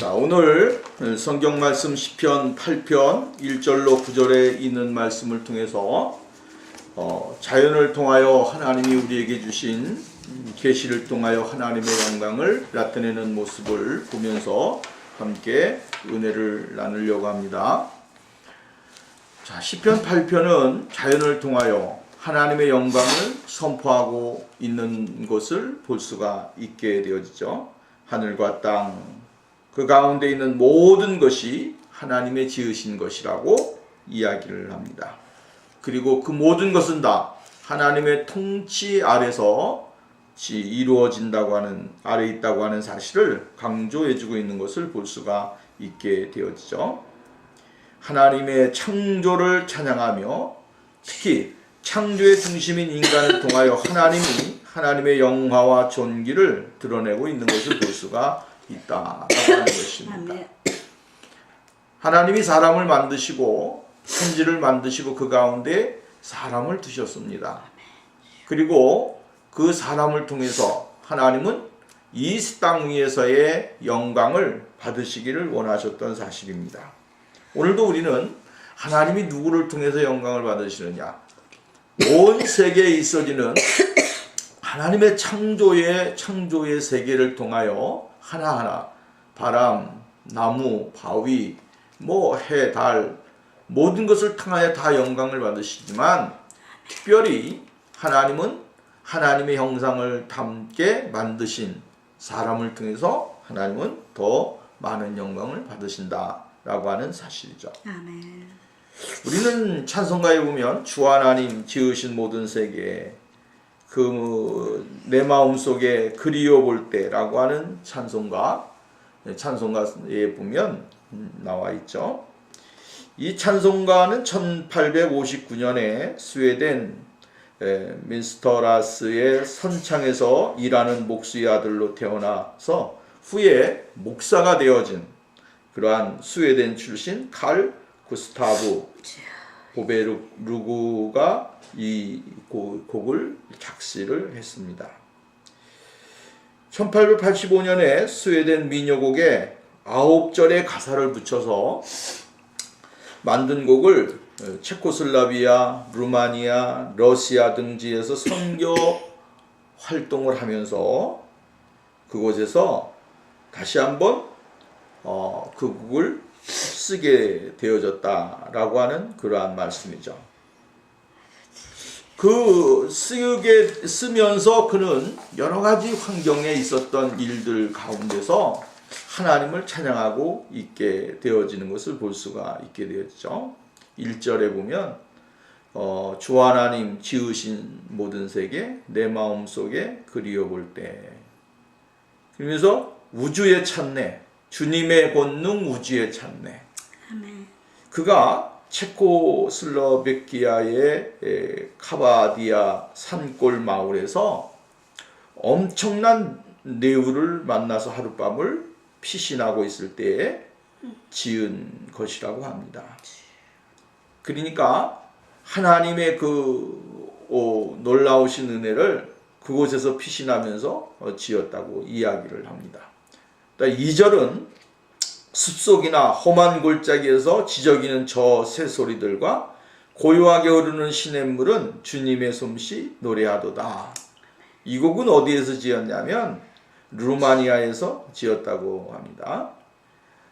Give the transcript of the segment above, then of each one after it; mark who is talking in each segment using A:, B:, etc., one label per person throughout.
A: 자, 오늘 성경 말씀 시편 8편 1절로 9절에 있는 말씀을 통해서 자연을 통하여 하나님이 우리에게 주신 계시를 통하여 하나님의 영광을 나타내는 모습을 보면서 함께 은혜를 나누려고 합니다. 자, 시편 8편은 자연을 통하여 하나님의 영광을 선포하고 있는 것을 볼 수가 있게 되어지죠. 하늘과 땅, 그 가운데 있는 모든 것이 하나님의 지으신 것이라고 이야기를 합니다. 그리고 그 모든 것은 다 하나님의 통치 아래서 이루어진다고 하는, 아래 있다고 하는 사실을 강조해주고 있는 것을 볼 수가 있게 되어지죠. 하나님의 창조를 찬양하며 특히 창조의 중심인 인간을 통하여 하나님이 하나님의 영화와 존귀를 드러내고 있는 것을 볼 수가 있다라고 하는 것입니다. 하나님이 사람을 만드시고 천지를 만드시고 그 가운데 사람을 두셨습니다. 그리고 그 사람을 통해서 하나님은 이 땅 위에서의 영광을 받으시기를 원하셨던 사실입니다. 오늘도 우리는 하나님이 누구를 통해서 영광을 받으시느냐, 온 세계에 있어지는 하나님의 창조의 세계를 통하여 하나하나 바람, 나무, 바위, 해, 달 모든 것을 통하여 다 영광을 받으시지만 특별히 하나님은 하나님의 형상을 담게 만드신 사람을 통해서 하나님은 더 많은 영광을 받으신다라고 하는 사실이죠.
B: 아멘.
A: 우리는 찬송가에 보면 주 하나님 지으신 모든 세계, 내 마음속에 그리워 볼 때라고 하는 찬송가에 보면 나와 있죠. 이 찬송가는 1859년에 스웨덴 민스터라스의 선창에서 일하는 목수의 아들로 태어나서 후에 목사가 되어진 그러한 스웨덴 출신 칼 구스타브 보베르루그가 이 곡을 작시를 했습니다. 1885년에 스웨덴 민요곡에 9절의 가사를 붙여서 만든 곡을 체코슬라비아, 루마니아, 러시아 등지에서 선교 활동을 하면서 그곳에서 다시 한번 그 곡을 쓰게 되어졌다라고 하는 그러한 말씀이죠. 쓰면서 그는 여러 가지 환경에 있었던 일들 가운데서 하나님을 찬양하고 있게 되어지는 것을 볼 수가 있게 되었죠. 1절에 보면 주 하나님 지으신 모든 세계 내 마음속에 그리워 볼 때, 그러면서 우주의 찬내, 주님의 권능 우주의 찬내.
B: 아멘.
A: 그가 체코슬로베키아의 카바디아 산골 마을에서 엄청난 내우를 만나서 하룻밤을 피신하고 있을 때에 지은 것이라고 합니다. 그러니까 하나님의 놀라우신 은혜를 그곳에서 피신하면서 지었다고 이야기를 합니다. 2절은 숲속이나 험한 골짜기에서 지저귀는 저 새소리들과 고요하게 흐르는 시냇물은 주님의 솜씨 노래하도다. 이 곡은 어디에서 지었냐면 루마니아에서 지었다고 합니다.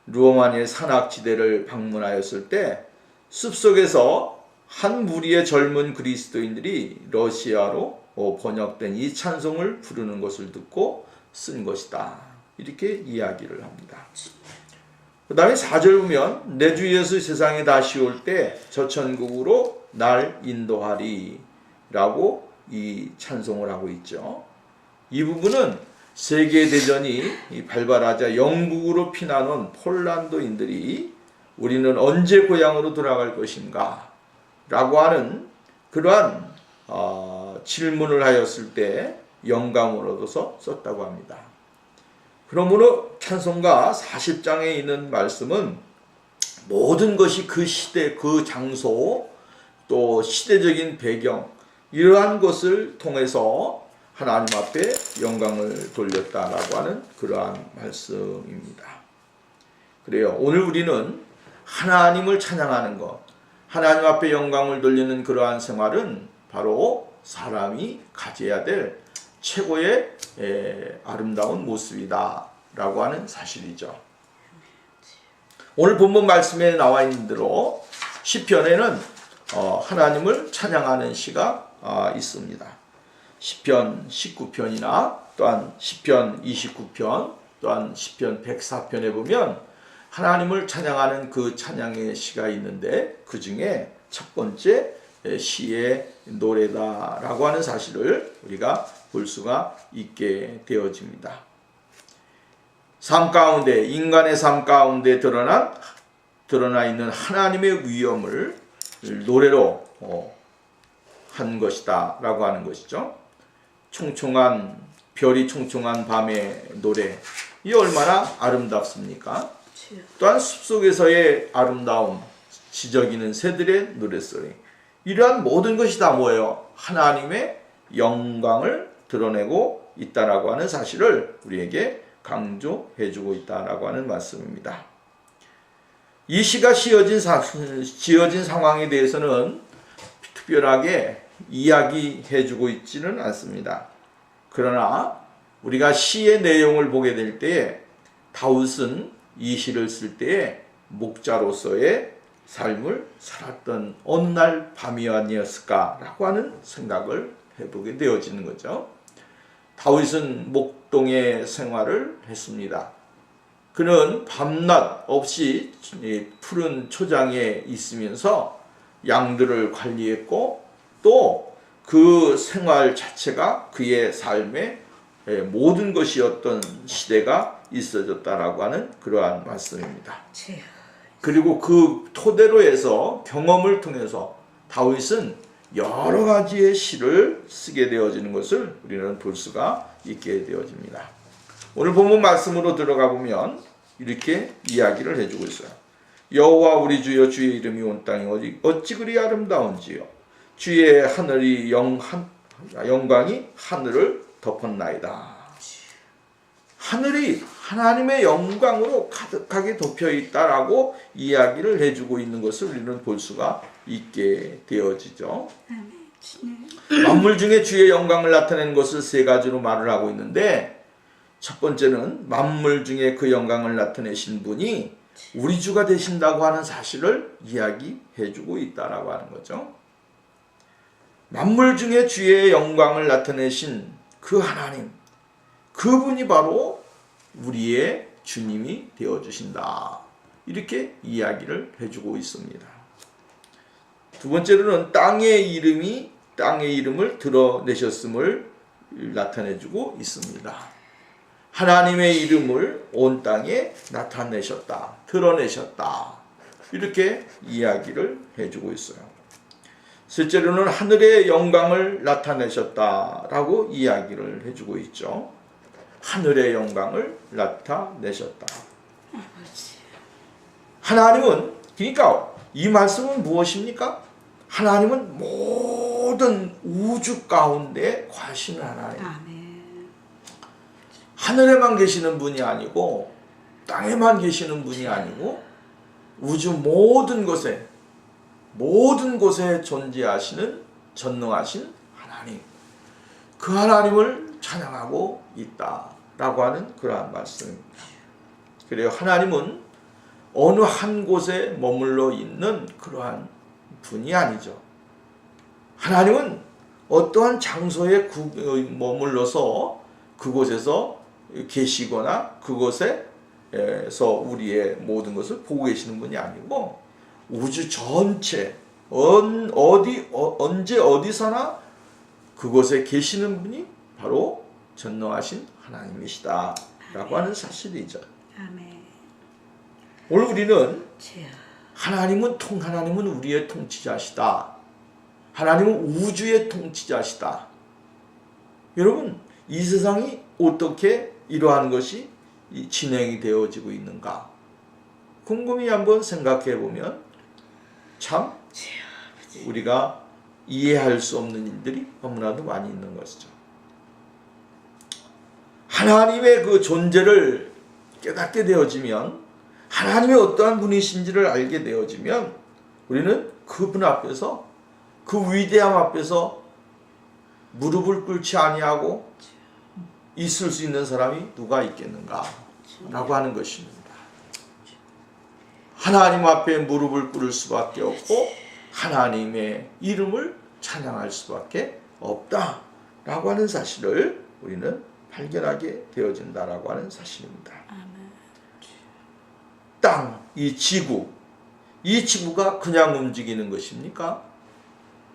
A: 루마니아의 산악지대를 방문하였을 때 숲속에서 한 무리의 젊은 그리스도인들이 러시아로 번역된 이 찬송을 부르는 것을 듣고 쓴 것이다. 이렇게 이야기를 합니다. 그 다음에 4절 보면 내 주 예수 세상에 다시 올 때 저 천국으로 날 인도하리 라고 이 찬송을 하고 있죠. 이 부분은 세계대전이 발발하자 영국으로 피난온 폴란드인들이 우리는 언제 고향으로 돌아갈 것인가 라고 하는 그러한 질문을 하였을 때 영감을 얻어서 썼다고 합니다. 그러므로 찬송가 40장에 있는 말씀은 모든 것이 그 시대, 그 장소, 또 시대적인 배경, 이러한 것을 통해서 하나님 앞에 영광을 돌렸다라고 하는 그러한 말씀입니다. 그래요. 오늘 우리는 하나님을 찬양하는 것, 하나님 앞에 영광을 돌리는 그러한 생활은 바로 사람이 가져야 될 최고의 아름다운 모습이다 라고 하는 사실이죠. 오늘 본문 말씀에 나와 있는 대로 시편에는 하나님을 찬양하는 시가 있습니다. 시편 19편이나 또한 시편 29편 또한 시편 104편에 보면 하나님을 찬양하는 그 찬양의 시가 있는데 그 중에 첫 번째 시의 노래다라고 하는 사실을 우리가 볼 수가 있게 되어집니다. 삶 가운데, 인간의 삶 가운데 드러나 있는 하나님의 위엄을 노래로 한 것이다 라고 하는 것이죠. 별이 총총한 밤의 노래, 이 얼마나 아름답습니까? 또한 숲속에서의 아름다움, 지저귀는 새들의 노랫소리, 이러한 모든 것이 다 뭐예요? 하나님의 영광을 드러내고 있다라고 하는 사실을 우리에게 강조해주고 있다라고 하는 말씀입니다. 이 시가 지어진 상황에 대해서는 특별하게 이야기해주고 있지는 않습니다. 그러나 우리가 시의 내용을 보게 될 때에 다윗은 이 시를 쓸 때에 목자로서의 삶을 살았던 어느 날 밤이 아니었을까라고 하는 생각을 해보게 되어지는 거죠. 다윗은 목동의 생활을 했습니다. 그는 밤낮 없이 푸른 초장에 있으면서 양들을 관리했고 또 그 생활 자체가 그의 삶의 모든 것이었던 시대가 있어졌다라고 하는 그러한 말씀입니다. 그리고 그 토대로 해서 경험을 통해서 다윗은 여러 가지의 시를 쓰게 되어지는 것을 우리는 볼 수가 있게 되어집니다. 오늘 본문 말씀으로 들어가 보면 이렇게 이야기를 해주고 있어요. 여호와 우리 주여, 주의 이름이 온 땅이 어찌 그리 아름다운지요. 주의 하늘이 영광이 하늘을 덮었나이다. 하늘이 하나님의 영광으로 가득하게 덮여 있다라고 이야기를 해주고 있는 것을 우리는 볼 수가 있게 되어지죠. 만물 중에 주의 영광을 나타내는 것을 세 가지로 말을 하고 있는데, 첫 번째는 만물 중에 그 영광을 나타내신 분이 우리 주가 되신다고 하는 사실을 이야기해주고 있다라고 하는 거죠. 만물 중에 주의 영광을 나타내신 그 하나님, 그분이 바로 우리의 주님이 되어주신다, 이렇게 이야기를 해주고 있습니다. 두 번째로는 땅의 이름을 드러내셨음을 나타내주고 있습니다. 하나님의 이름을 온 땅에 나타내셨다, 드러내셨다, 이렇게 이야기를 해주고 있어요. 셋째로는 하늘의 영광을 나타내셨다라고 이야기를 해주고 있죠. 하늘의 영광을 나타내셨다. 하나님은, 그러니까 이 말씀은 무엇입니까? 하나님은 모든 우주 가운데 과신 하나님. 하늘에만 계시는 분이 아니고 땅에만 계시는 분이 아니고 우주 모든 곳에 존재하시는 전능하신 하나님, 그 하나님을 찬양하고 있다라고 하는 그러한 말씀입니다. 그래요, 하나님은 어느 한 곳에 머물러 있는 그러한 분이 아니죠. 하나님은 어떠한 장소에 머물러서 그곳에서 계시거나 그곳에서 우리의 모든 것을 보고 계시는 분이 아니고 우주 전체 언제 어디서나 그곳에 계시는 분이 바로 전능하신 하나님이시다 라고 하는 사실이죠. 오늘 우리는 하나님은 우리의 통치자시다, 하나님은 우주의 통치자시다. 여러분, 이 세상이 어떻게 이러한 것이 진행이 되어지고 있는가 곰곰이 한번 생각해 보면 참 우리가 이해할 수 없는 일들이 너무나도 많이 있는 것이죠. 하나님의 그 존재를 깨닫게 되어지면 하나님의 어떠한 분이신지를 알게 되어지면 우리는 그분 앞에서, 그 위대함 앞에서 무릎을 꿇지 아니하고 있을 수 있는 사람이 누가 있겠는가 라고 하는 것입니다. 하나님 앞에 무릎을 꿇을 수밖에 없고 하나님의 이름을 찬양할 수밖에 없다 라고 하는 사실을 우리는 발견하게 되어진다라고 하는 사실입니다. 땅, 이 지구가 그냥 움직이는 것입니까?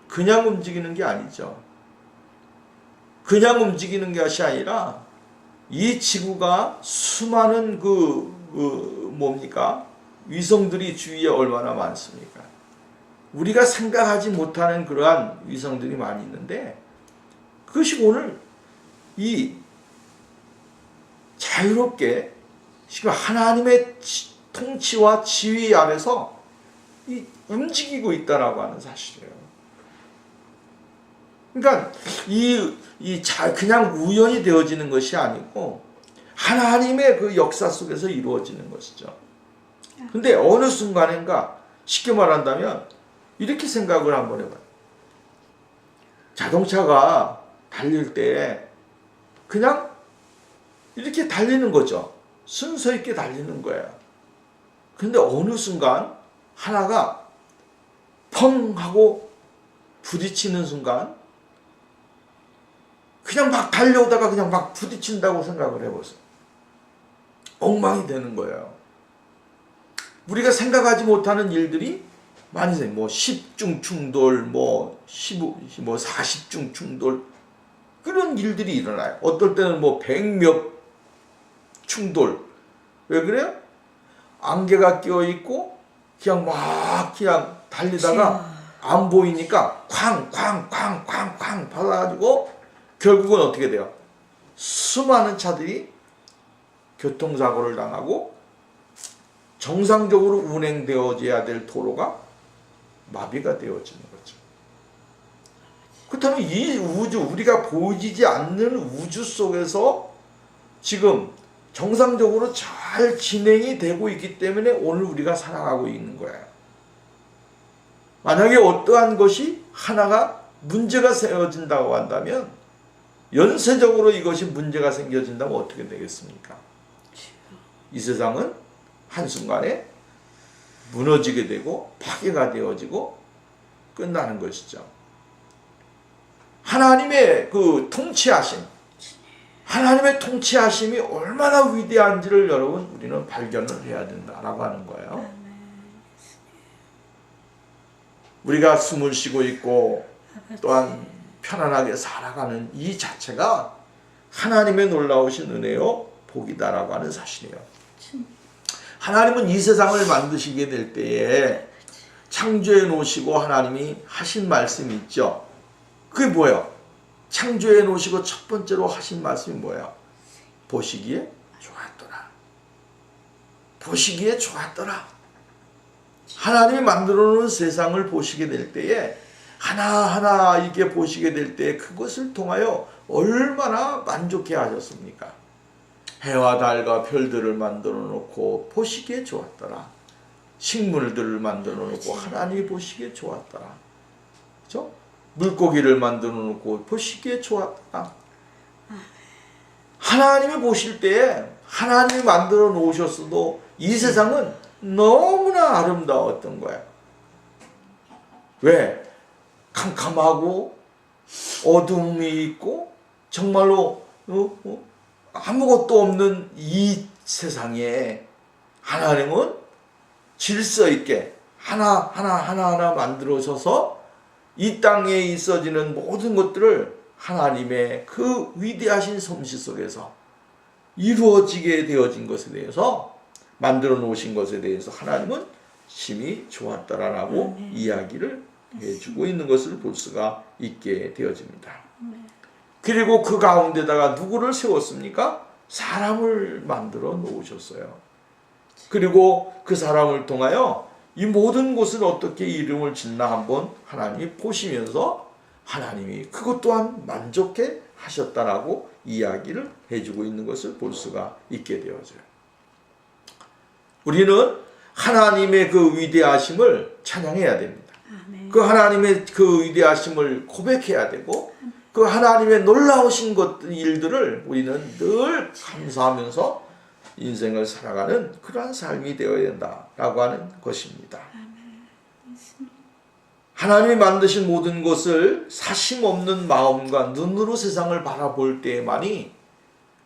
A: 그냥 움직이는 게 아니죠. 그냥 움직이는 것이 아니라 이 지구가 수많은 위성들이 주위에 얼마나 많습니까? 우리가 생각하지 못하는 그러한 위성들이 많이 있는데 그것이 오늘 이 자유롭게 지금 하나님의 통치와 지휘 아래서 움직이고 있다라고 하는 사실이에요. 그러니까 그냥 우연히 되어지는 것이 아니고 하나님의 그 역사 속에서 이루어지는 것이죠. 근데 어느 순간인가 쉽게 말한다면 이렇게 생각을 한번 해봐요. 자동차가 달릴 때 그냥 이렇게 달리는 거죠. 순서 있게 달리는 거예요. 근데 어느 순간 하나가 펑 하고 부딪히는 순간 그냥 막 달려오다가 그냥 막 부딪힌다고 생각을 해보세요. 엉망이 되는 거예요. 우리가 생각하지 못하는 일들이 많이 생겨요. 뭐 10중 충돌, 40중 충돌 그런 일들이 일어나요. 어떨 때는 100몇 충돌. 왜 그래요? 안개가 끼어 있고 그냥 달리다가 안 보이니까 쾅쾅쾅쾅쾅 받아가지고 결국은 어떻게 돼요? 수많은 차들이 교통사고를 당하고 정상적으로 운행되어져야 될 도로가 마비가 되어지는 거죠. 그렇다면 이 우주, 우리가 보이지 않는 우주 속에서 지금 정상적으로 잘 진행이 되고 있기 때문에 오늘 우리가 살아가고 있는 거예요. 만약에 어떠한 것이 하나가 문제가 생겨진다고 한다면 연쇄적으로 이것이 문제가 생겨진다면 어떻게 되겠습니까? 이 세상은 한순간에 무너지게 되고 파괴가 되어지고 끝나는 것이죠. 하나님의 그 하나님의 통치하심이 얼마나 위대한지를 여러분 우리는 발견을 해야 된다라고 하는 거예요. 우리가 숨을 쉬고 있고 또한 편안하게 살아가는 이 자체가 하나님의 놀라우신 은혜요 복이다라고 하는 사실이에요. 하나님은 이 세상을 만드시게 될 때에 창조해 놓으시고 하나님이 하신 말씀이 있죠. 그게 뭐예요? 창조해 놓으시고 첫 번째로 하신 말씀이 뭐예요? 보시기에 좋았더라. 보시기에 좋았더라. 하나님이 만들어 놓은 세상을 보시게 될 때에 하나하나 이렇게 보시게 될 때 그것을 통하여 얼마나 만족해 하셨습니까? 해와 달과 별들을 만들어 놓고 보시기에 좋았더라. 식물들을 만들어 놓고 하나님이 보시기에 좋았더라. 그렇죠? 물고기를 만들어 놓고 보시기에 좋았더라. 하나님이 보실 때에 하나님이 만들어 놓으셨어도 이 세상은 너무나 아름다웠던 거야. 왜? 캄캄하고 어둠이 있고 정말로 아무것도 없는 이 세상에 하나님은 질서 있게 하나하나 만들어셔서 이 땅에 있어지는 모든 것들을 하나님의 그 위대하신 솜씨 속에서 이루어지게 되어진 것에 대해서 만들어 놓으신 것에 대해서 하나님은 심히 좋았다라고 이야기를 해주고 있는 것을 볼 수가 있게 되어집니다. 그리고 그 가운데다가 누구를 세웠습니까? 사람을 만들어 놓으셨어요. 그리고 그 사람을 통하여 이 모든 곳을 어떻게 이름을 짓나 한번 하나님이 보시면서 하나님이 그것 또한 만족해 하셨다라고 이야기를 해주고 있는 것을 볼 수가 있게 되어져요. 우리는 하나님의 그 위대하심을 찬양해야 됩니다.
B: 아멘.
A: 그 하나님의 그 위대하심을 고백해야 되고 그 하나님의 놀라우신 일들을 우리는 늘 감사하면서 인생을 살아가는 그러한 삶이 되어야 된다라고 하는 것입니다. 하나님이 만드신 모든 것을 사심 없는 마음과 눈으로 세상을 바라볼 때에만이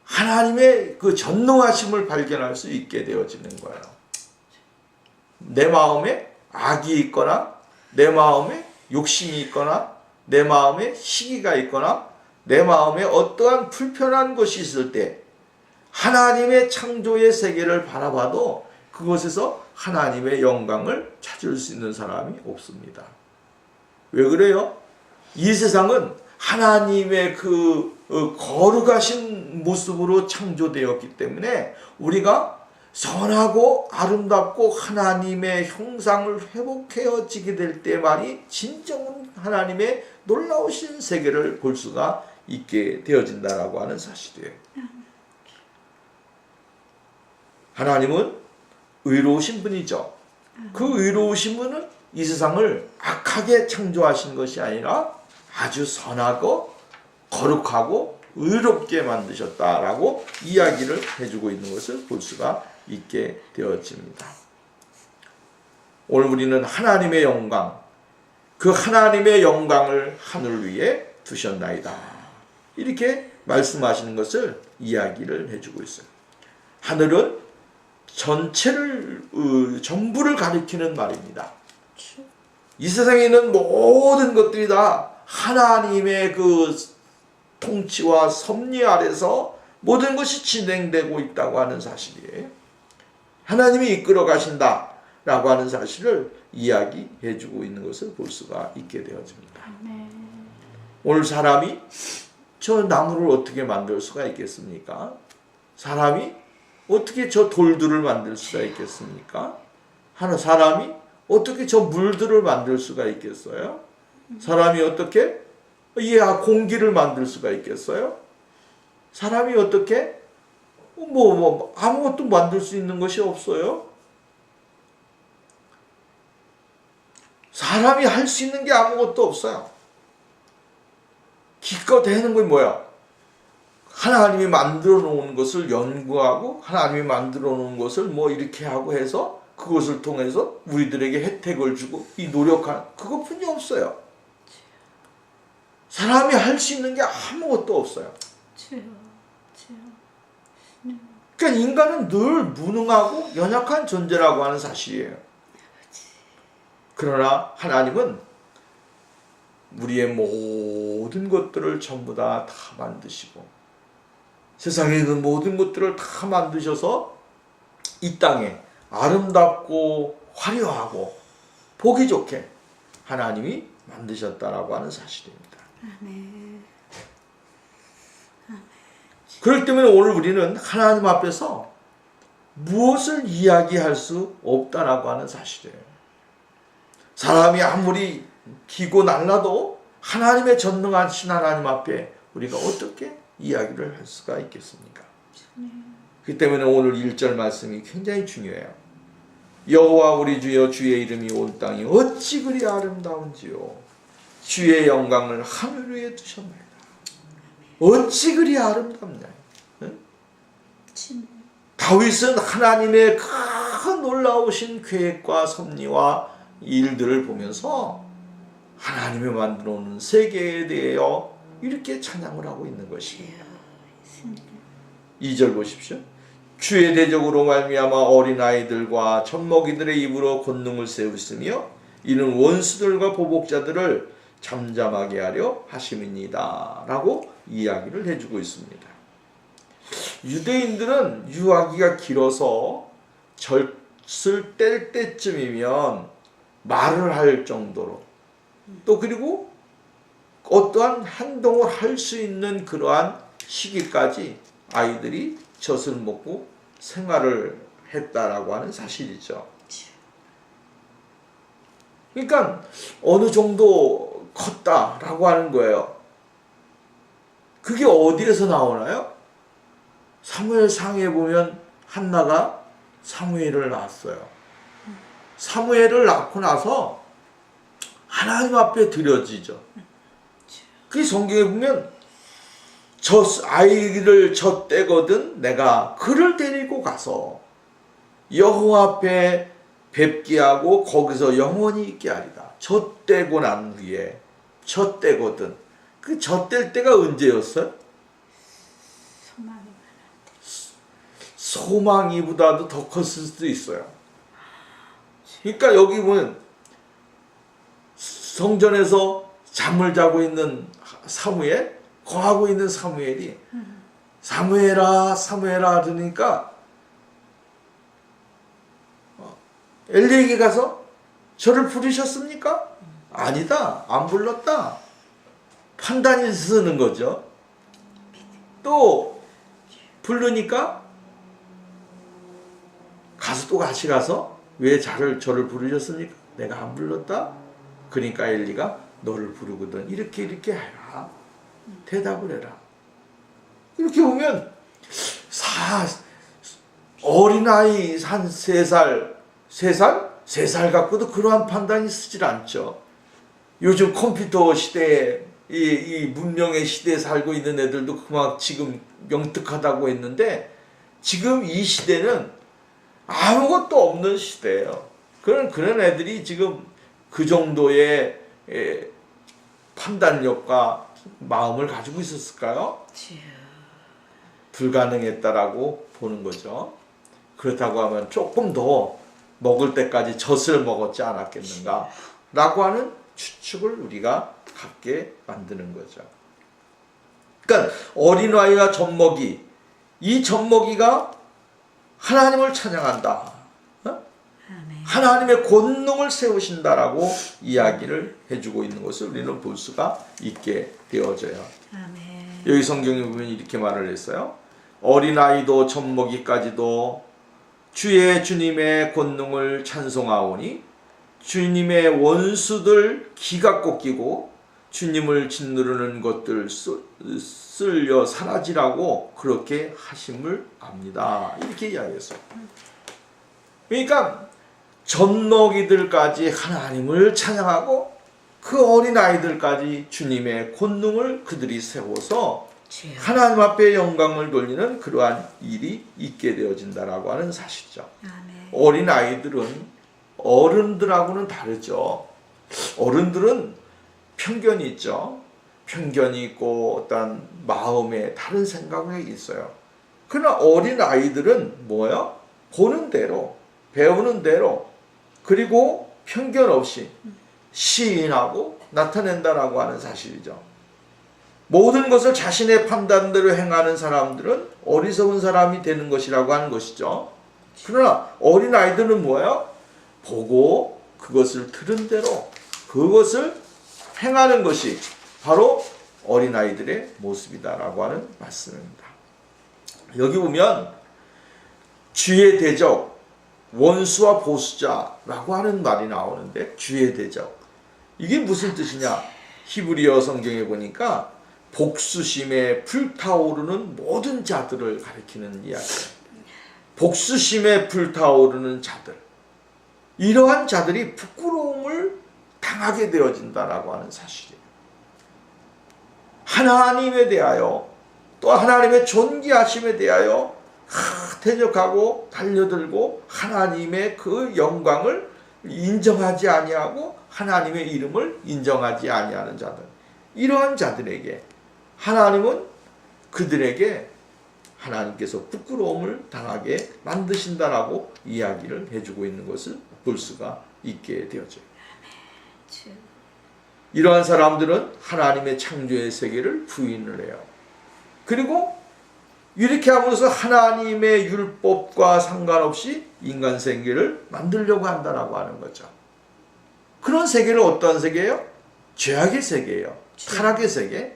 A: 하나님의 그 전능하심을 발견할 수 있게 되어지는 거예요. 내 마음에 악이 있거나 내 마음에 욕심이 있거나 내 마음에 시기가 있거나 내 마음에 어떠한 불편한 것이 있을 때 하나님의 창조의 세계를 바라봐도 그곳에서 하나님의 영광을 찾을 수 있는 사람이 없습니다. 왜 그래요? 이 세상은 하나님의 그 거룩하신 모습으로 창조되었기 때문에 우리가 선하고 아름답고 하나님의 형상을 회복해지게 될 때만이 진정한 하나님의 놀라우신 세계를 볼 수가 있게 되어진다라고 하는 사실이에요. 하나님은 의로우신 분이죠. 그 의로우신 분은 이 세상을 악하게 창조하신 것이 아니라 아주 선하고 거룩하고 의롭게 만드셨다라고 이야기를 해주고 있는 것을 볼 수가 있게 되어집니다. 오늘 우리는 하나님의 영광, 그 하나님의 영광을 하늘 위에 두셨나이다. 이렇게 말씀하시는 것을 이야기를 해주고 있어요. 하늘은 전체를 전부를 가리키는 말입니다. 이 세상에 있는 모든 것들이 다 하나님의 그 통치와 섭리 아래서 모든 것이 진행되고 있다고 하는 사실이에요. 하나님이 이끌어 가신다라고 하는 사실을 이야기해 주고 있는 것을 볼 수가 있게 되어집니다. 오늘 사람이 저 나무를 어떻게 만들 수가 있겠습니까? 사람이 어떻게 저 돌들을 만들 수가 있겠습니까? 사람이 어떻게 저 물들을 만들 수가 있겠어요? 사람이 어떻게 공기를 만들 수가 있겠어요? 사람이 어떻게 아무것도 만들 수 있는 것이 없어요? 사람이 할 수 있는 게 아무것도 없어요. 기껏 해는 건 뭐야? 하나님이 만들어 놓은 것을 연구하고 하나님이 만들어 놓은 것을 이렇게 하고 해서 그것을 통해서 우리들에게 혜택을 주고 이 노력하는 그것뿐이 없어요. 사람이 할 수 있는 게 아무것도 없어요. 그러니까 인간은 늘 무능하고 연약한 존재라고 하는 사실이에요. 그러나 하나님은 우리의 모든 것들을 전부 다 만드시고 세상에 있는 모든 것들을 다 만드셔서 이 땅에 아름답고 화려하고 보기 좋게 하나님이 만드셨다라고 하는 사실입니다.
B: 아멘.
A: 그렇기 때문에 오늘 우리는 하나님 앞에서 무엇을 이야기할 수 없다라고 하는 사실이에요. 사람이 아무리 기고 날라도 하나님의 전능하신 하나님 앞에 우리가 어떻게 이야기를 할 수가 있겠습니까? 그렇기 때문에 오늘 1절 말씀이 굉장히 중요해요. 여호와 우리 주여 주의 이름이 온 땅이 어찌 그리 아름다운지요. 주의 영광을 하늘 위에 두셨나이다. 어찌 그리 아름답냐. 응? 다윗은 하나님의 큰 놀라우신 계획과 섭리와 일들을 보면서 하나님이 만들어 놓은 세계에 대하여 이렇게 찬양을 하고 있는 것입니다. 2절 보십시오. 주의 대적으로 말미암아 어린아이들과 젖먹이들의 입으로 권능을 세우시며 이는 원수들과 보복자들을 잠잠하게 하려 하심이니이다 라고 이야기를 해주고 있습니다. 유대인들은 유아기가 길어서 젖을 뗄 때쯤이면 말을 할 정도로 또 그리고 어떠한 행동을 할 수 있는 그러한 시기까지 아이들이 젖을 먹고 생활을 했다라고 하는 사실이죠. 그러니까 어느 정도 컸다라고 하는 거예요. 그게 어디에서 나오나요? 사무엘상에 보면 한나가 사무엘을 낳았어요. 사무엘을 낳고 나서 하나님 앞에 드려지죠. 그 성경에 보면 저 아이를 젖대거든 내가 그를 데리고 가서 여호와 앞에 뵙게 하고 거기서 영원히 있게 하리라. 젖대고 난 후에 젖대거든. 그 젖댈 때가 언제였어요? 소망이보다도 더 컸을 수도 있어요. 그러니까 여기 보면 성전에서 잠을 자고 있는 사무엘, 거하고 있는 사무엘이 사무엘아 사무엘아 그러니까 엘리에게 가서 저를 부르셨습니까? 아니다, 안 불렀다. 판단이 쓰는 거죠. 또 부르니까 가서 또 같이 가서 왜 저를 부르셨습니까? 내가 안 불렀다. 그러니까 엘리가 너를 부르거든 이렇게 해라. 대답을 해라. 이렇게 보면 어린아이 한 3살 갖고도 그러한 판단이 쓰질 않죠. 요즘 컴퓨터 시대에 이 문명의 시대에 살고 있는 애들도 그만 지금 영특하다고 했는데 지금 이 시대는 아무것도 없는 시대예요. 그런 애들이 지금 그 정도의 판단력과 마음을 가지고 있었을까요? 불가능했다라고 보는 거죠. 그렇다고 하면 조금 더 먹을 때까지 젖을 먹었지 않았겠는가 라고 하는 추측을 우리가 갖게 만드는 거죠. 그러니까 어린아이와 젖먹이, 이 젖먹이가 하나님을 찬양한다. 하나님의 권능을 세우신다라고 이야기를 해주고 있는 것을 우리는 볼 수가 있게 되어져요.
B: 아멘.
A: 여기 성경에 보면 이렇게 말을 했어요. 어린아이도 젖먹이까지도 주님의 권능을 찬송하오니 주님의 원수들 기가 꺾이고 주님을 짓누르는 것들 쓸려 사라지라고 그렇게 하심을 압니다. 이렇게 이야기했어요. 그러니까 젖먹이들까지 하나님을 찬양하고 그 어린아이들까지 주님의 권능을 그들이 세워서 하나님 앞에 영광을 돌리는 그러한 일이 있게 되어진다라고 하는 사실이죠.
B: 아멘.
A: 어린아이들은 어른들하고는 다르죠. 어른들은 편견이 있죠. 편견이 있고 어떤 마음에 다른 생각이 있어요. 그러나 어린아이들은 뭐예요? 보는 대로, 배우는 대로, 그리고 편견 없이 시인하고 나타낸다라고 하는 사실이죠. 모든 것을 자신의 판단대로 행하는 사람들은 어리석은 사람이 되는 것이라고 하는 것이죠. 그러나 어린아이들은 뭐예요? 보고 그것을 들은 대로 그것을 행하는 것이 바로 어린아이들의 모습이다라고 하는 말씀입니다. 여기 보면 주의 대적, 원수와 보수자라고 하는 말이 나오는데 주의 대적, 이게 무슨 뜻이냐? 히브리어 성경에 보니까 복수심에 불타오르는 모든 자들을 가리키는 이야기예요. 복수심에 불타오르는 자들, 이러한 자들이 부끄러움을 당하게 되어진다라고 하는 사실이에요. 하나님에 대하여 또 하나님의 존귀하심에 대하여 대적하고 달려들고 하나님의 그 영광을 인정하지 아니하고 하나님의 이름을 인정하지 아니하는 자들, 이러한 자들에게 하나님은 그들에게 하나님께서 부끄러움을 당하게 만드신다라고 이야기를 해주고 있는 것을 볼 수가 있게 되어져요. 이러한 사람들은 하나님의 창조의 세계를 부인을 해요. 그리고 이렇게 함으로써 하나님의 율법과 상관없이 인간 세계를 만들려고 한다라고 하는 거죠. 그런 세계는 어떤 세계예요? 죄악의 세계예요. 타락의 세계,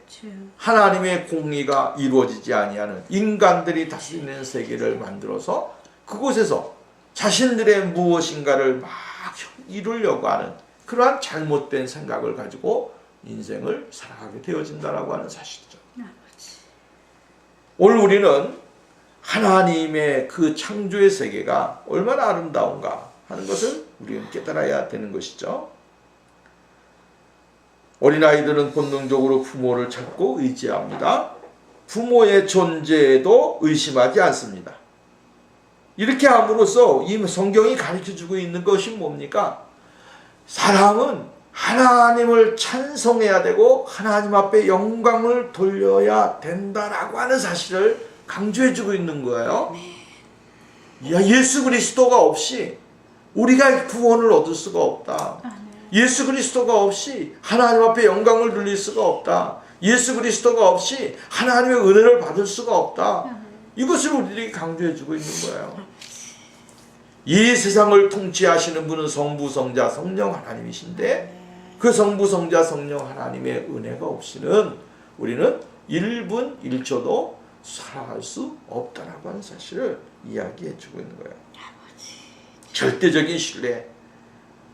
A: 하나님의 공의가 이루어지지 아니하는 인간들이 다스리는 세계를 만들어서 그곳에서 자신들의 무엇인가를 막 이루려고 하는 그러한 잘못된 생각을 가지고 인생을 살아가게 되어진다라고 하는 사실이죠. 오늘 우리는 하나님의 그 창조의 세계가 얼마나 아름다운가 하는 것을 우리는 깨달아야 되는 것이죠. 어린아이들은 본능적으로 부모를 찾고 의지합니다. 부모의 존재에도 의심하지 않습니다. 이렇게 함으로써 이 성경이 가르쳐주고 있는 것이 뭡니까? 사람은 하나님을 찬송해야 되고 하나님 앞에 영광을 돌려야 된다라고 하는 사실을 강조해주고 있는 거예요. 예수 그리스도가 없이 우리가 구원을 얻을 수가 없다. 예수 그리스도가 없이 하나님 앞에 영광을 돌릴 수가 없다. 예수 그리스도가 없이 하나님의 은혜를 받을 수가 없다. 이것을 우리에게 강조해주고 있는 거예요. 이 세상을 통치하시는 분은 성부, 성자, 성령 하나님이신데 그 성부, 성자, 성령 하나님의 은혜가 없이는 우리는 1분 1초도 살아갈 수 없다라고 하는 사실을 이야기해주고 있는 거예요. 절대적인 신뢰,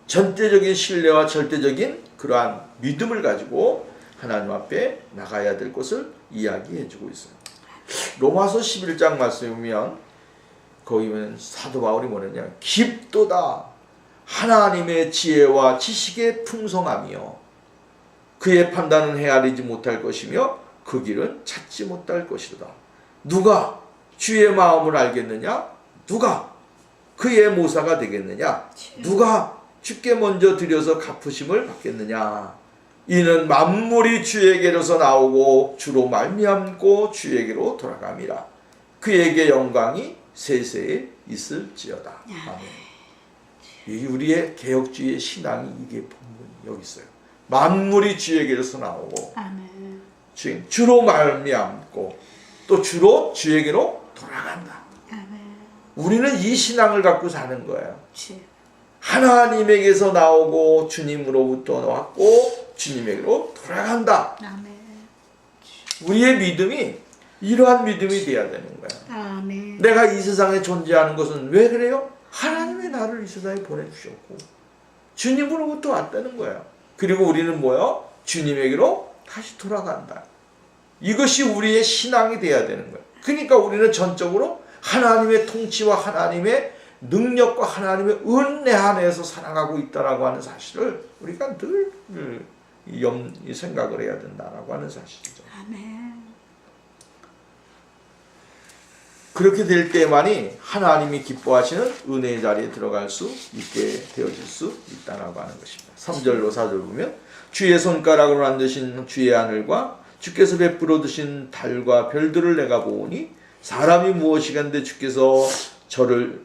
A: 전대적인 신뢰와 절대적인 그러한 믿음을 가지고 하나님 앞에 나가야 될 것을 이야기해주고 있어요. 로마서 11장 말씀에 보면 거기 보면 사도 바울이 뭐냐면 깊도다 하나님의 지혜와 지식의 풍성함이요 그의 판단은 헤아리지 못할 것이며 그 길은 찾지 못할 것이로다. 누가 주의 마음을 알겠느냐? 누가 그의 모사가 되겠느냐? 누가 주께 먼저 드려서 갚으심을 받겠느냐? 이는 만물이 주에게로서 나오고 주로 말미암고 주에게로 돌아감이라. 그에게 영광이 세세에 있을지어다. 아멘. 이 우리의 개혁주의 신앙이 이게 본문이 여기 있어요. 만물이 주에게로서 나오고 아멘. 주로 말미암고 또 주로 주에게로 돌아간다. 아멘. 우리는 이 신앙을 갖고 사는 거예요. 하나님에게서 나오고 주님으로부터 왔고 주님에게로 돌아간다. 아멘. 우리의 믿음이 이러한 믿음이 되어야 되는 거야. 아멘. 내가 이 세상에 존재하는 것은 왜 그래요? 하나님이 나를 이 세상에 보내주셨고 주님으로부터 왔다는 거야. 그리고 우리는 뭐요? 주님에게로 다시 돌아간다. 이것이 우리의 신앙이 되어야 되는 거야. 그러니까 우리는 전적으로 하나님의 통치와 하나님의 능력과 하나님의 은혜 안에서 살아가고 있다라고 하는 사실을 우리가 늘 생각을 해야 된다라고 하는 사실이죠. 아멘. 그렇게 될 때만이 하나님이 기뻐하시는 은혜의 자리에 들어갈 수 있게 되어질 수 있다라고 하는 것입니다. 3절로 4절 보면 주의 손가락으로 만드신 주의 하늘과 주께서 베풀어 두신 달과 별들을 내가 보오니 사람이 무엇이간데 주께서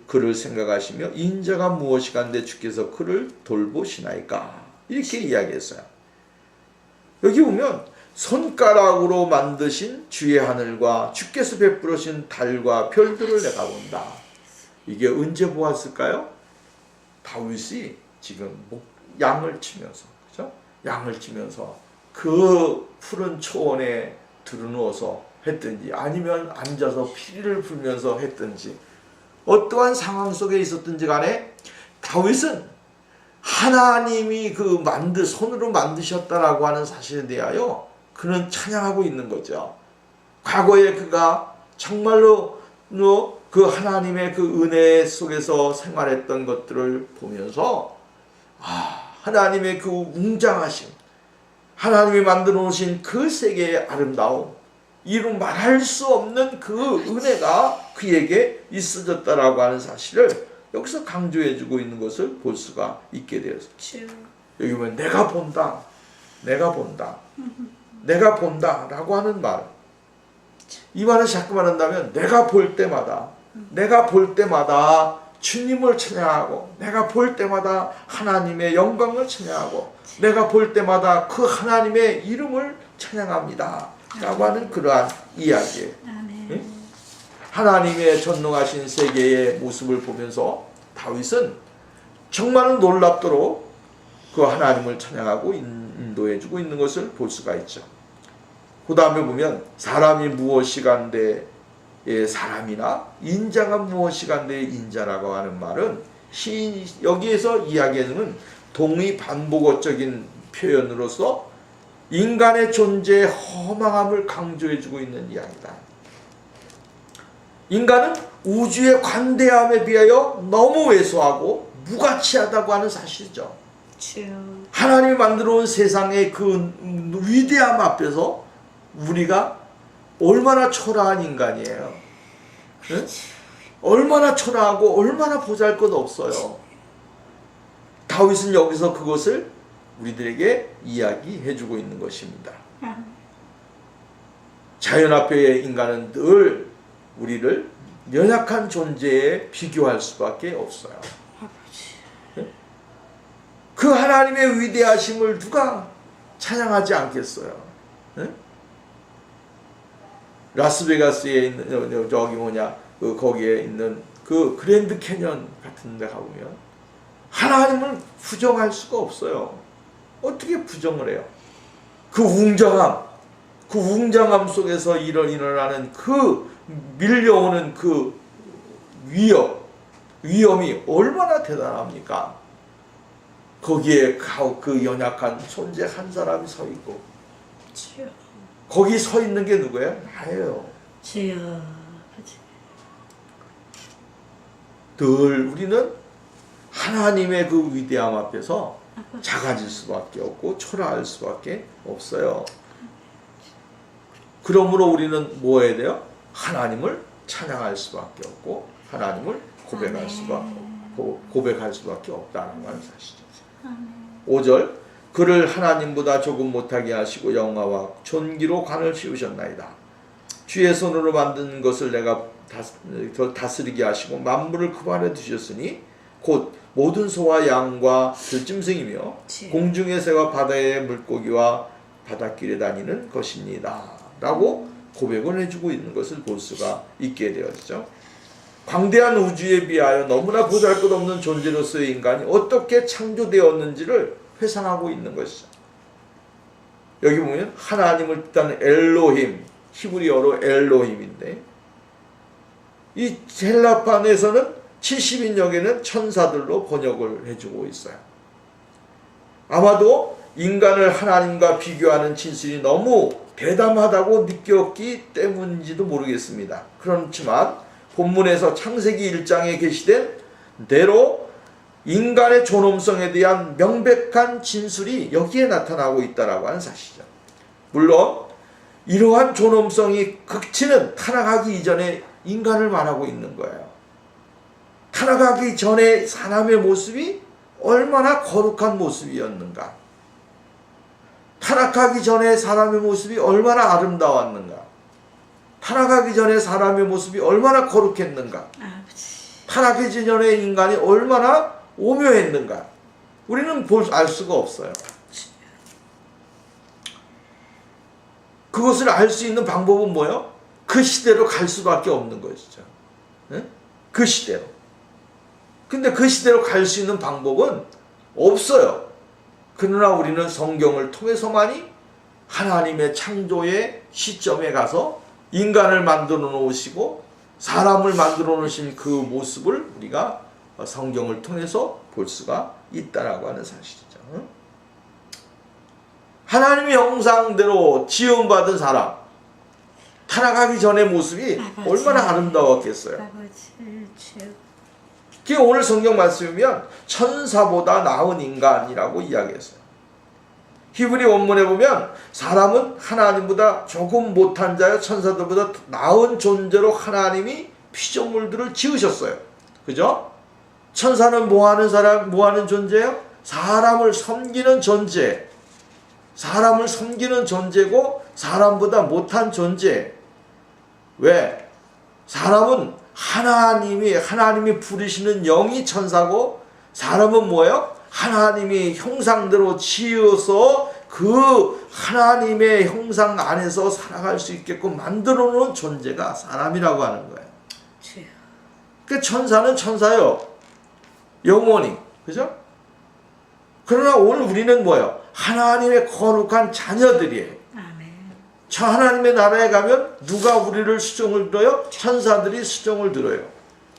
A: 그를 생각하시며 인자가 무엇이간데 주께서 그를 돌보시나이까. 이렇게 이야기했어요. 여기 보면 손가락으로 만드신 주의 하늘과 주께서 베풀으신 달과 별들을 내가 본다. 이게 언제 보았을까요? 다윗이 지금 양을 치면서, 그죠? 양을 치면서 그 푸른 초원에 들어누워서 했든지 아니면 앉아서 피리를 불면서 했든지 어떠한 상황 속에 있었든지 간에 다윗은 하나님이 손으로 만드셨다라고 하는 사실에 대하여 그는 찬양하고 있는 거죠. 과거에 그가 정말로 그 하나님의 그 은혜 속에서 생활했던 것들을 보면서 하나님의 그 웅장하심, 하나님이 만들어 놓으신 그 세계의 아름다움, 이루 말할 수 없는 그 은혜가 그에게 있어졌다라고 하는 사실을 여기서 강조해주고 있는 것을 볼 수가 있게 되었어요. 여기 보면 내가 본다, 내가 본다, 내가 본다 라고 하는 말. 이 말을 자꾸만 한다면 내가 볼 때마다 주님을 찬양하고 내가 볼 때마다 하나님의 영광을 찬양하고 내가 볼 때마다 그 하나님의 이름을 찬양합니다 라고 하는 그러한 이야기예요. 응? 하나님의 전능하신 세계의 모습을 보면서 다윗은 정말 놀랍도록 그 하나님을 찬양하고 인도해주고 있는 것을 볼 수가 있죠. 그 다음에 보면 사람이 무엇이간데 사람이나 인자가 무엇이간데 인자라고 하는 말은 여기에서 이야기하는 동의 반복어적인 표현으로서 인간의 존재의 허망함을 강조해주고 있는 이야기다. 인간은 우주의 관대함에 비하여 너무 왜소하고 무가치하다고 하는 사실이죠. 하나님이 만들어 온 세상의 그 위대함 앞에서 우리가 얼마나 초라한 인간이에요. 네? 얼마나 초라하고 얼마나 보잘것없어요. 다윗은 여기서 그것을 우리들에게 이야기해주고 있는 것입니다. 자연 앞에 인간은 늘 우리를 연약한 존재에 비교할 수밖에 없어요. 그 하나님의 위대하심을 누가 찬양하지 않겠어요? 네? 라스베가스에 있는 거기에 있는 그 그랜드 캐년 같은 데 가보면 하나님을 부정할 수가 없어요. 어떻게 부정을 해요? 그 웅장함 속에서 일어나는 그 밀려오는 그 위험이 얼마나 대단합니까? 거기에 그 연약한 존재 한 사람이 서 있고, 거기 서 있는 게 누구예요? 나예요. 늘 우리는 하나님의 그 위대함 앞에서 작아질 수밖에 없고 초라할 수밖에 없어요. 그러므로 우리는 뭐 해야 돼요? 하나님을 찬양할 수밖에 없고 하나님을 고백할 수밖에 없다는 것을 사실이죠. 5절 그를 하나님보다 조금 못하게 하시고 영화와 존귀로 관을 씌우셨나이다. 주의 손으로 만든 것을 내가 다스리게 하시고 만물을 그 발에 두셨으니 곧 모든 소와 양과 들짐승이며 공중의 새와 바다의 물고기와 바닷길에 다니는 것입니다. 라고 고백을 해주고 있는 것을 볼 수가 있게 되었죠. 광대한 우주에 비하여 너무나 보잘것없는 존재로서의 인간이 어떻게 창조되었는지를 회상하고 있는 것이죠. 여기 보면 하나님을 뜻하는 엘로힘, 히브리어로 엘로힘인데 이 헬라판에서는 70인역에는 천사들로 번역을 해주고 있어요. 아마도 인간을 하나님과 비교하는 진술이 너무 대담하다고 느꼈기 때문인지도 모르겠습니다. 그렇지만 본문에서 창세기 1장에 게시된 대로 인간의 존엄성에 대한 명백한 진술이 여기에 나타나고 있다고 하는 사실이죠. 물론 이러한 존엄성이 극치는 타락하기 이전에 인간을 말하고 있는 거예요. 타락하기 전에 사람의 모습이 얼마나 거룩한 모습이었는가. 타락하기 전에 사람의 모습이 얼마나 아름다웠는가. 타락하기 전에 사람의 모습이 얼마나 거룩했는가. 타락하기 전에 인간이 얼마나 오묘했는가. 우리는 알 수가 없어요. 그것을 알 수 있는 방법은 뭐예요? 그 시대로 갈 수밖에 없는 것이죠. 네? 그 시대로. 근데 그 시대로 갈 수 있는 방법은 없어요. 그러나 우리는 성경을 통해서만이 하나님의 창조의 시점에 가서 인간을 만들어 놓으시고 사람을 만들어 놓으신 그 모습을 우리가 성경을 통해서 볼 수가 있다라고 하는 사실이죠. 하나님의 형상대로 지음받은 사람, 타락하기 전의 모습이 얼마나 아름다웠겠어요. 오늘 성경 말씀이면 천사보다 나은 인간이라고 이야기했어요. 히브리 원문에 보면 사람은 하나님보다 조금 못한 자여 천사들보다 나은 존재로 하나님이 피조물들을 지으셨어요. 그죠? 천사는 뭐하는 존재예요? 사람을 섬기는 존재. 사람을 섬기는 존재고 사람보다 못한 존재. 왜? 사람은 하나님이 부르시는 영이 천사고 사람은 뭐예요? 하나님이 형상대로 지어서 그 하나님의 형상 안에서 살아갈 수 있게끔 만들어 놓은 존재가 사람이라고 하는 거예요. 그러니까 천사는 천사요. 영원히. 그죠? 그러나 오늘 우리는 뭐예요? 하나님의 거룩한 자녀들이에요. 저 하나님의 나라에 가면 누가 우리를 수종을 들어요? 천사들이 수종을 들어요.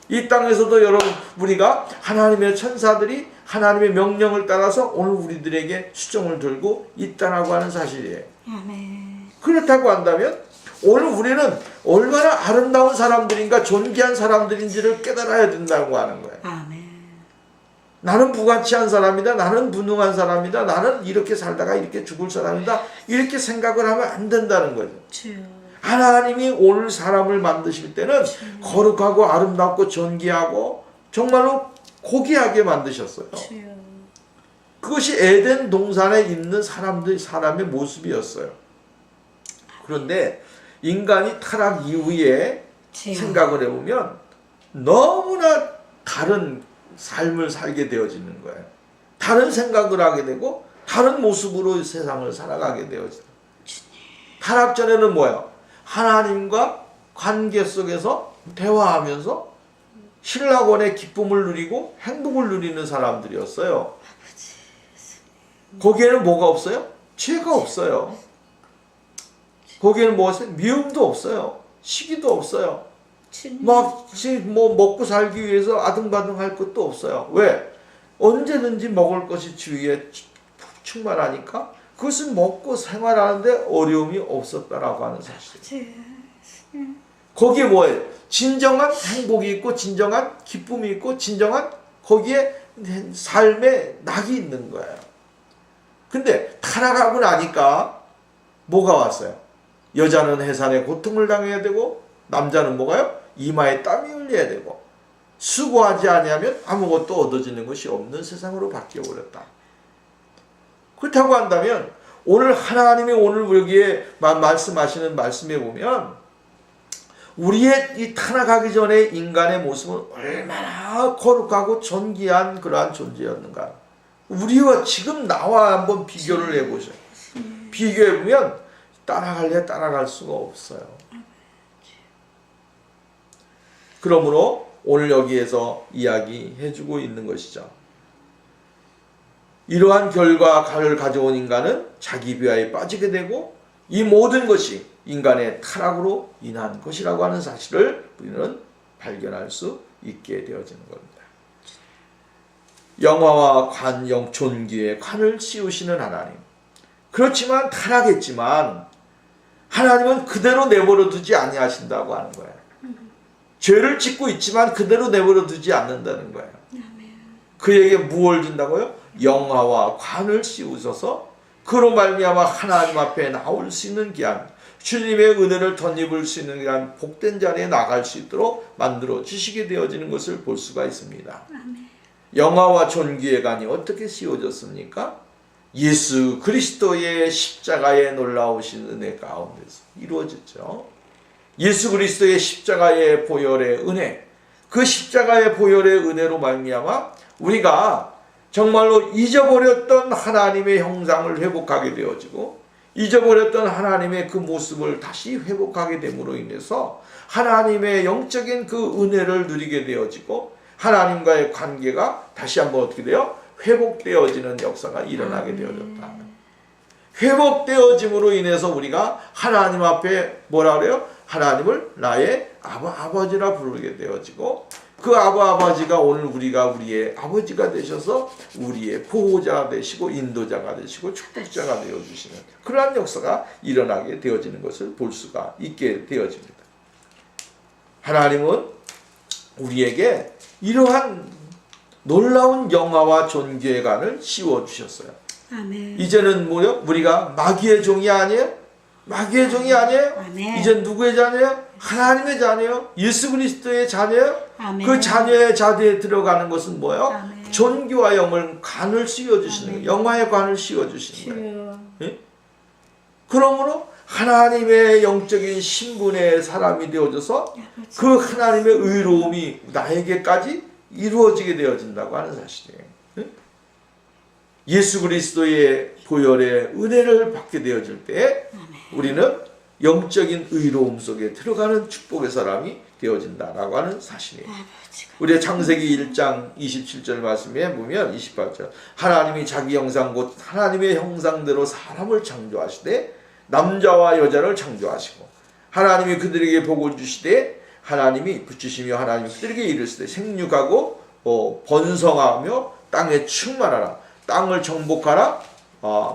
A: 이 땅에서도 여러분 우리가 하나님의 천사들이 하나님의 명령을 따라서 오늘 우리들에게 수종을 들고 있다라고 하는 사실이에요. 그렇다고 한다면 오늘 우리는 얼마나 아름다운 사람들인가 존귀한 사람들인지를 깨달아야 된다고 하는 거예요.
B: 아멘.
A: 나는 부가치한 사람이다. 나는 무능한 사람이다. 나는 이렇게 살다가 이렇게 죽을 사람이다. 이렇게 생각을 하면 안 된다는 거죠.
B: 주여.
A: 하나님이 오늘 사람을 만드실 때는 거룩하고 아름답고 존귀하고 정말로 고귀하게 만드셨어요.
B: 주여.
A: 그것이 에덴 동산에 있는 사람의 모습이었어요. 그런데 인간이 타락 이후에
B: 주여.
A: 생각을 해보면 너무나 다른 삶을 살게 되어지는 거예요. 다른 생각을 하게 되고 다른 모습으로 세상을 살아가게 되어져요. 타락 전에는 뭐예요? 하나님과 관계 속에서 대화하면서 신락원의 기쁨을 누리고 행복을 누리는 사람들이었어요. 거기에는 뭐가 없어요? 죄가 없어요. 거기에는 뭐가 있어요? 미움도 없어요. 시기도 없어요. 막 뭐 먹고 살기 위해서 아등바등할 것도 없어요. 왜? 언제든지 먹을 것이 주위에 충만하니까 그것은 먹고 생활하는데 어려움이 없었다라고 하는 사실. 거기에 뭐예요? 진정한 행복이 있고 진정한 기쁨이 있고 진정한 거기에 삶의 낙이 있는 거예요. 근데 타락하고 나니까 뭐가 왔어요? 여자는 해산의 고통을 당해야 되고 남자는 뭐가요? 이마에 땀이 흘려야 되고 수고하지 아니하면 아무것도 얻어지는 것이 없는 세상으로 바뀌어버렸다. 그렇다고 한다면 오늘 하나님이 오늘 여기에 말씀하시는 말씀에 보면 우리의 이 타락하기 전에 인간의 모습은 얼마나 거룩하고 존귀한 그러한 존재였는가. 우리와 지금 나와 한번 비교를 해보세요. 비교해보면 따라갈 수가 없어요. 그러므로 오늘 여기에서 이야기해주고 있는 것이죠. 이러한 결과를 가져온 인간은 자기 비하에 빠지게 되고 이 모든 것이 인간의 타락으로 인한 것이라고 하는 사실을 우리는 발견할 수 있게 되어지는 겁니다. 영화와 관, 존귀의 관을 씌우시는 하나님. 그렇지만 타락했지만 하나님은 그대로 내버려 두지 아니하신다고 하는 거예요. 죄를 짓고 있지만 그대로 내버려 두지 않는다는 거예요. 그에게 무엇을 준다고요? 영화와 관을 씌우셔서 그로 말미암아 하나님 앞에 나올 수 있는 기한, 주님의 은혜를 덧입을 수 있는 기한 복된 자리에 나갈 수 있도록 만들어 주시게 되어지는 것을 볼 수가 있습니다. 영화와 존귀의 관이 어떻게 씌워졌습니까? 예수 그리스도의 십자가의 놀라우신 은혜 가운데서 이루어졌죠. 예수 그리스도의 십자가의 보혈의 은혜, 그 십자가의 보혈의 은혜로 말미암아 우리가 정말로 잊어버렸던 하나님의 형상을 회복하게 되어지고 잊어버렸던 하나님의 그 모습을 다시 회복하게 됨으로 인해서 하나님의 영적인 그 은혜를 누리게 되어지고 하나님과의 관계가 다시 한번 어떻게 돼요? 회복되어지는 역사가 일어나게 되어졌다. 회복되어짐으로 인해서 우리가 하나님 앞에 뭐라 그래요? 하나님을 나의 아버지라 부르게 되어지고 그 아버지가 오늘 우리의 아버지가 되셔서 우리의 보호자가 되시고 인도자가 되시고 축복자가 되어주시는 그러한 역사가 일어나게 되어지는 것을 볼 수가 있게 되어집니다. 하나님은 우리에게 이러한 놀라운 영화와 존귀의 관을 씌워주셨어요.
B: 아멘.
A: 이제는 뭐요? 우리가 마귀의 종이 아니에요? 마귀의 종이 아니에요?
B: 아멘.
A: 이제 누구의 자녀예요? 하나님의 자녀예요? 예수 그리스도의 자녀예요?
B: 아멘.
A: 그 자녀의 자리에 들어가는 것은 뭐예요?
B: 아멘.
A: 존귀와 영을 관을 씌워주시는 거예요. 영화의 관을 씌워주시는 거예요. 예? 그러므로 하나님의 영적인 신분의 사람이 되어져서 그 하나님의 의로움이 나에게까지 이루어지게 되어진다고 하는 사실이에요. 예수 그리스도의 보혈의 은혜를 받게 되어질 때 우리는 영적인 의로움 속에 들어가는 축복의 사람이 되어진다라고 하는 사실이에요. 우리 창세기 1장 27절 말씀에 보면 28절 하나님이 자기 형상 곧 하나님의 형상대로 사람을 창조하시되 남자와 여자를 창조하시고 하나님이 그들에게 복을 주시되 하나님이 붙이시며 하나님이 그들에게 이르시되 생육하고 번성하며 땅에 충만하라 땅을 정복하라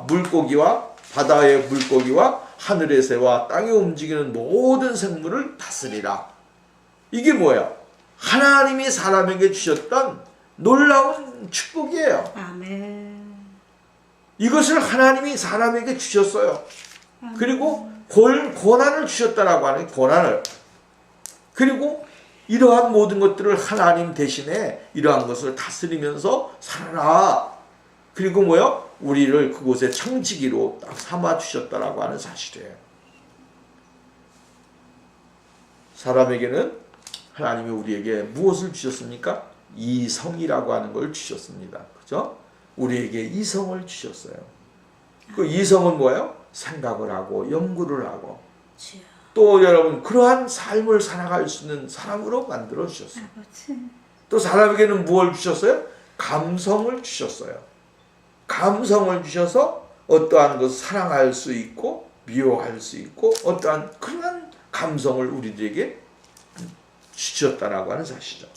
A: 물고기와 바다의 물고기와 하늘의 새와 땅에 움직이는 모든 생물을 다스리라. 이게 뭐예요? 하나님이 사람에게 주셨던 놀라운 축복이에요.
B: 아멘.
A: 이것을 하나님이 사람에게 주셨어요. 그리고 권한을 주셨다라고 하는 권한을. 그리고 이러한 모든 것들을 하나님 대신에 이러한 것을 다스리면서 살아라. 그리고 뭐요? 우리를 그곳에 청지기로 딱 삼아 주셨다라고 하는 사실이에요. 사람에게는 하나님이 우리에게 무엇을 주셨습니까? 이성이라고 하는 걸 주셨습니다. 그죠? 우리에게 이성을 주셨어요. 그 이성은 뭐예요? 생각을 하고 연구를 하고 또 여러분 그러한 삶을 살아갈 수 있는 사람으로 만들어 주셨어요. 또 사람에게는 무엇을 주셨어요? 감성을 주셨어요. 감성을 주셔서 어떠한 것을 사랑할 수 있고 미워할 수 있고 어떠한 그러한 감성을 우리들에게 주셨다라고 하는 사실이죠.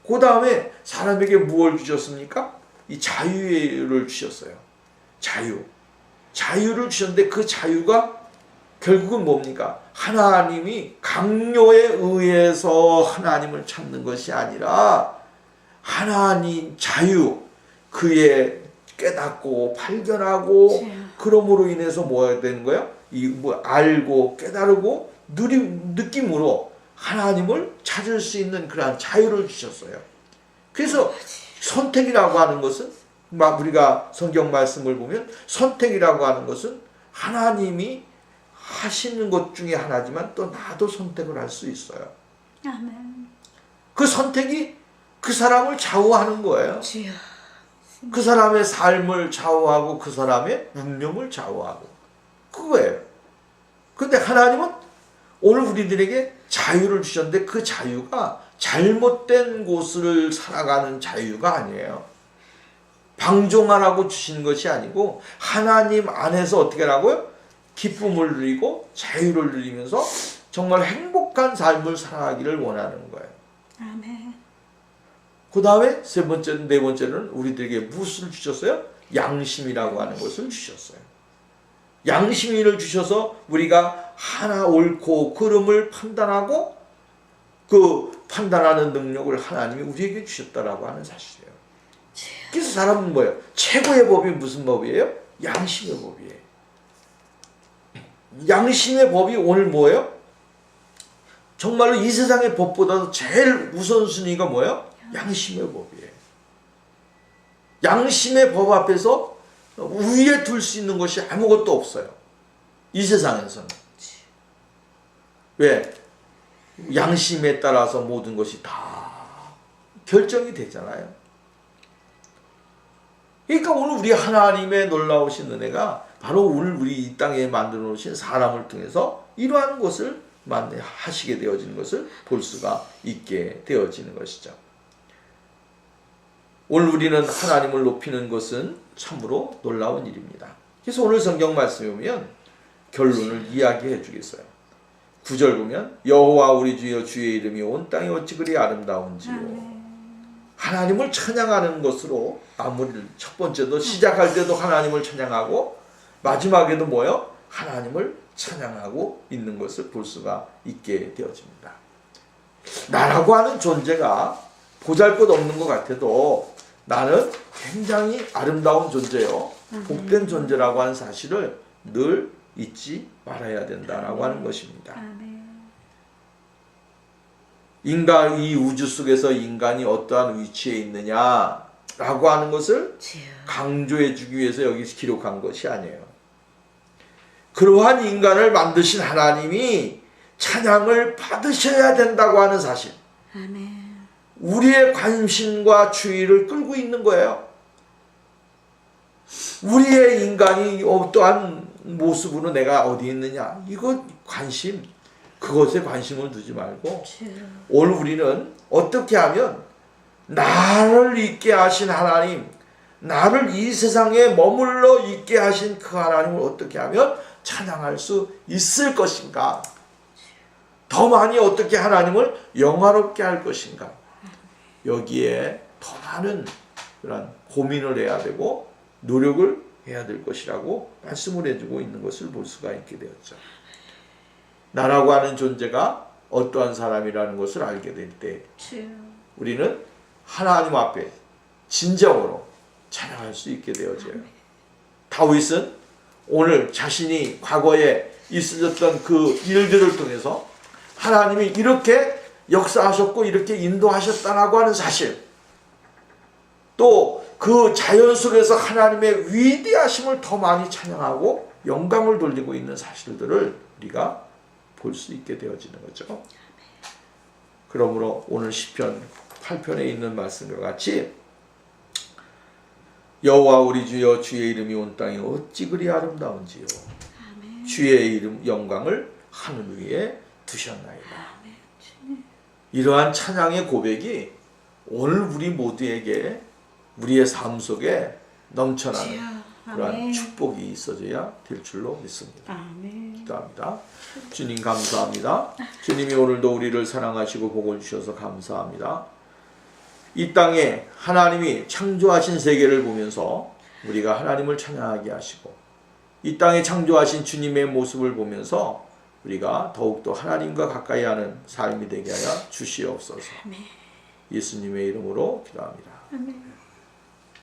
A: 그 다음에 사람에게 무엇을 주셨습니까? 이 자유를 주셨어요. 자유를 주셨는데 그 자유가 결국은 뭡니까? 하나님이 강요에 의해서 하나님을 찾는 것이 아니라 하나님 자유, 그의 깨닫고 발견하고 그럼으로 인해서 뭐가 되는 거예요? 알고 깨달고 느낌으로 하나님을 찾을 수 있는 그러한 자유를 주셨어요. 그래서 선택이라고 하는 것은 우리가 성경 말씀을 보면 선택이라고 하는 것은 하나님이 하시는 것 중에 하나지만 또 나도 선택을 할 수 있어요.
B: 아멘.
A: 그 선택이 그 사람을 좌우하는 거예요. 그 사람의 삶을 좌우하고 그 사람의 운명을 좌우하고 그거예요. 근데 하나님은 오늘 우리들에게 자유를 주셨는데 그 자유가 잘못된 곳을 살아가는 자유가 아니에요. 방종하라고 주신 것이 아니고 하나님 안에서 어떻게 하라고요? 기쁨을 누리고 자유를 누리면서 정말 행복한 삶을 살아가기를 원하는 거예요.
B: 아멘.
A: 그 다음에 네 번째는 우리들에게 무엇을 주셨어요? 양심이라고 하는 것을 주셨어요. 양심을 주셔서 우리가 하나 옳고 그름을 판단하고 그 판단하는 능력을 하나님이 우리에게 주셨다라고 하는 사실이에요. 그래서 사람은 뭐예요? 최고의 법이 무슨 법이에요? 양심의 법이에요. 양심의 법이 오늘 뭐예요? 정말로 이 세상의 법보다도 제일 우선순위가 뭐예요? 양심의 법이에요. 양심의 법 앞에서 위에 둘 수 있는 것이 아무것도 없어요. 이 세상에서는. 왜? 양심에 따라서 모든 것이 다 결정이 되잖아요. 그러니까 오늘 우리 하나님의 놀라우신 은혜가 바로 오늘 우리 이 땅에 만들어 놓으신 사람을 통해서 이러한 것을 하시게 되어지는 것을 볼 수가 있게 되어지는 것이죠. 오늘 우리는 하나님을 높이는 것은 참으로 놀라운 일입니다. 그래서 오늘 성경 말씀에 보면 결론을 이야기해 주겠어요. 9절 보면 여호와 우리 주여 주의 이름이 온 땅에 어찌 그리 아름다운지요. 하나님을 찬양하는 것으로 마무리를 첫 번째도 시작할 때도 하나님을 찬양하고 마지막에도 뭐요? 하나님을 찬양하고 있는 것을 볼 수가 있게 되어집니다. 나라고 하는 존재가 보잘것없는 것 같아도 나는 굉장히 아름다운 존재요. 복된 존재라고 하는 사실을 늘 잊지 말아야 된다라고 하는 것입니다. 인간 이 우주 속에서 인간이 어떠한 위치에 있느냐라고 하는 것을 강조해 주기 위해서 여기서 기록한 것이 아니에요. 그러한 인간을 만드신 하나님이 찬양을 받으셔야 된다고 하는 사실. 우리의 관심과 주의를 끌고 있는 거예요. 우리의 인간이 어떠한 모습으로 내가 어디 있느냐 이거 관심 그것에 관심을 두지 말고 오늘 우리는 어떻게 하면 나를 있게 하신 하나님 나를 이 세상에 머물러 있게 하신 그 하나님을 어떻게 하면 찬양할 수 있을 것인가 더 많이 어떻게 하나님을 영화롭게 할 것인가 여기에 더 많은 그런 고민을 해야 되고 노력을 해야 될 것이라고 말씀을 해주고 있는 것을 볼 수가 있게 되었죠. 나라고 하는 존재가 어떠한 사람이라는 것을 알게 될 때
B: 주여.
A: 우리는 하나님 앞에 진정으로 찬양할 수 있게 되어져요. 다윗은 오늘 자신이 과거에 있어졌던 그 일들을 통해서 하나님이 이렇게 역사하셨고 이렇게 인도하셨다라고 하는 사실, 또 그 자연 속에서 하나님의 위대하심을 더 많이 찬양하고 영광을 돌리고 있는 사실들을 우리가 볼 수 있게 되어지는 거죠. 그러므로 오늘 시편 8편에 있는 말씀과 같이 여호와 우리 주여 주의 이름이 온 땅에 어찌 그리 아름다운지요.
B: 아멘.
A: 주의 이름 영광을 하늘 위에 두셨나이다.
B: 아멘.
A: 이러한 찬양의 고백이 오늘 우리 모두에게 우리의 삶 속에 넘쳐나는
B: 주여.
A: 그러한
B: 아멘.
A: 축복이 있어져야 될 줄로 믿습니다.
B: 아멘.
A: 기도합니다. 주님 감사합니다. 주님이 오늘도 우리를 사랑하시고 복을 주셔서 감사합니다. 이 땅에 하나님이 창조하신 세계를 보면서 우리가 하나님을 찬양하게 하시고, 이 땅에 창조하신 주님의 모습을 보면서 우리가 더욱더 하나님과 가까이 하는 삶이 되게 하여 주시옵소서.
B: 아멘.
A: 예수님의 이름으로 기도합니다.
B: 아멘.